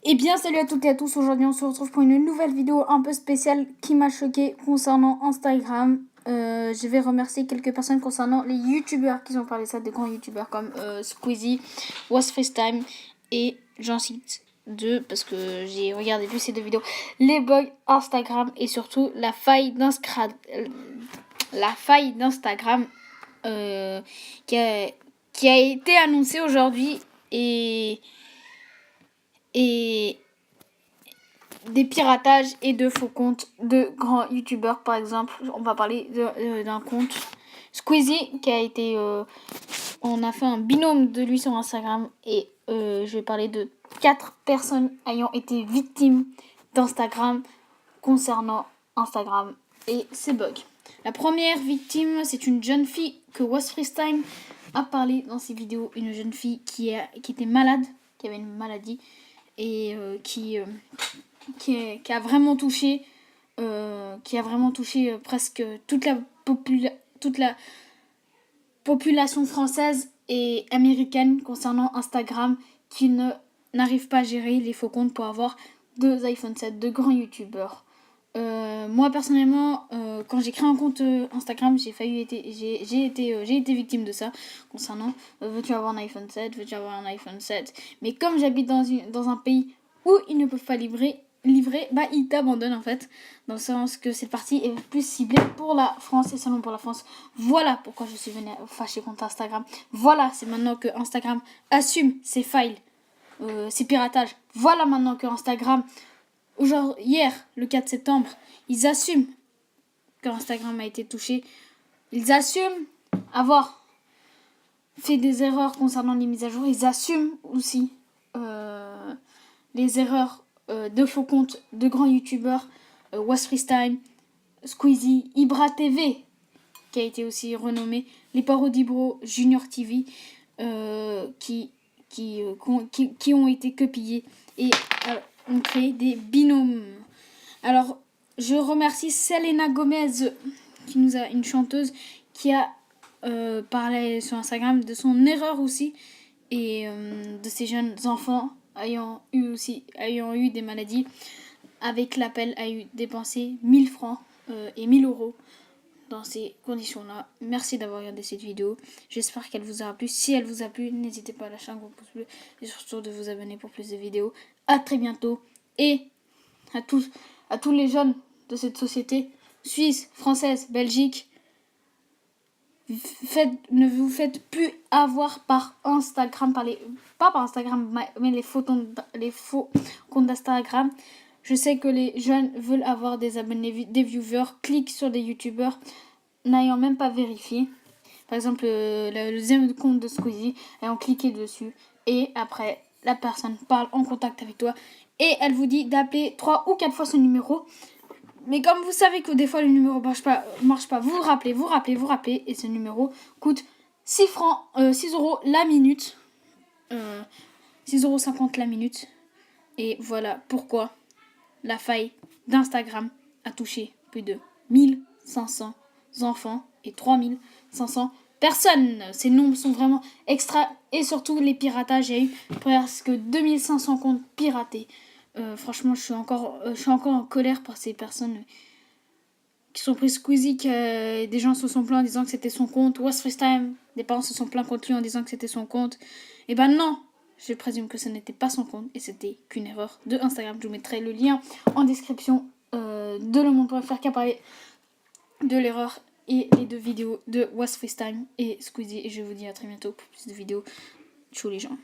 Eh bien, salut à toutes et à tous. Aujourd'hui, on se retrouve pour une nouvelle vidéo un peu spéciale qui m'a choqué concernant Instagram. Je vais remercier quelques personnes concernant les youtubeurs qui ont parlé ça, des grands youtubeurs comme Squeezie, Was Freestyle et j'en cite deux parce que j'ai regardé plus ces deux vidéos. Les bugs Instagram et surtout la faille d'Instagram qui a été annoncée aujourd'hui et des piratages et de faux comptes de grands youtubeurs. Par exemple, on va parler d'un compte Squeezie qui a été on a fait un binôme de lui sur Instagram et je vais parler de 4 personnes ayant été victimes d'Instagram concernant Instagram et ses bugs. La première victime, c'est une jeune fille que Was Freestyle a parlé dans ses vidéos, une jeune fille qui était malade, qui avait une maladie et qui a vraiment touché presque toute la population française et américaine concernant Instagram, qui n'arrive pas à gérer les faux comptes pour avoir 2 iPhone 7 de grands youtubeurs. Moi personnellement, quand j'ai créé un compte Instagram, j'ai été victime de ça concernant veux-tu avoir un iPhone 7, veux-tu avoir un iPhone 7. Mais comme j'habite dans un pays où ils ne peuvent pas livrer, bah ils t'abandonnent en fait, dans le sens que cette partie est plus ciblée pour la France et seulement pour la France. Voilà pourquoi je suis fâchée contre Instagram. Voilà, c'est maintenant que Instagram assume ses failles, ses piratages. Voilà maintenant que Instagram, hier, le 4 septembre, ils assument que Instagram a été touché. Ils assument avoir fait des erreurs concernant les mises à jour. Ils assument aussi les erreurs de faux comptes de grands youtubeurs, Was Freestyle, Squeezie, Ibra TV, qui a été aussi renommé, les parodies bro Junior TV, qui ont été copiés et ont créé des binômes. Alors, je remercie Selena Gomez, une chanteuse, qui a parlé sur Instagram de son erreur aussi et de ces jeunes enfants ayant eu des maladies. Avec l'appel, a eu dépensé 1000 francs et 1000 euros dans ces conditions-là. Merci d'avoir regardé cette vidéo. J'espère qu'elle vous aura plu. Si elle vous a plu, n'hésitez pas à lâcher un gros pouce bleu et surtout de vous abonner pour plus de vidéos. À très bientôt et à tous les jeunes de cette société, Suisse, française, Belgique, ne vous faites plus avoir par Instagram, pas par Instagram, mais les faux comptes d'Instagram. Je sais que les jeunes veulent avoir des abonnés, des viewers, cliquent sur des youtubeurs n'ayant même pas vérifié. Par exemple, le deuxième compte de Squeezie, ayant cliqué dessus. Et après, la personne parle en contact avec toi. Et elle vous dit d'appeler 3 ou 4 fois son numéro. Mais comme vous savez que des fois le numéro marche pas, vous rappelez. Et ce numéro coûte 6 euros la minute. 6,50 € la minute. Et voilà pourquoi la faille d'Instagram a touché plus de 1500 enfants et 3500 personnes. Ces nombres sont vraiment extra. Et surtout les piratages, il y a eu presque 2500 comptes piratés. Franchement, je suis encore en colère par ces personnes qui sont pris Squeezie, que des gens se sont plaints en disant que c'était son compte. Was Freestyle, des parents se sont plaints contre lui en disant que c'était son compte. Et ben non, je présume que ce n'était pas son compte et c'était qu'une erreur de Instagram. Je vous mettrai le lien en description de lemonde.fr qui a parlé de l'erreur et les 2 vidéos de Was Freestyle et Squeezie. Et je vous dis à très bientôt pour plus de vidéos. Ciao les gens.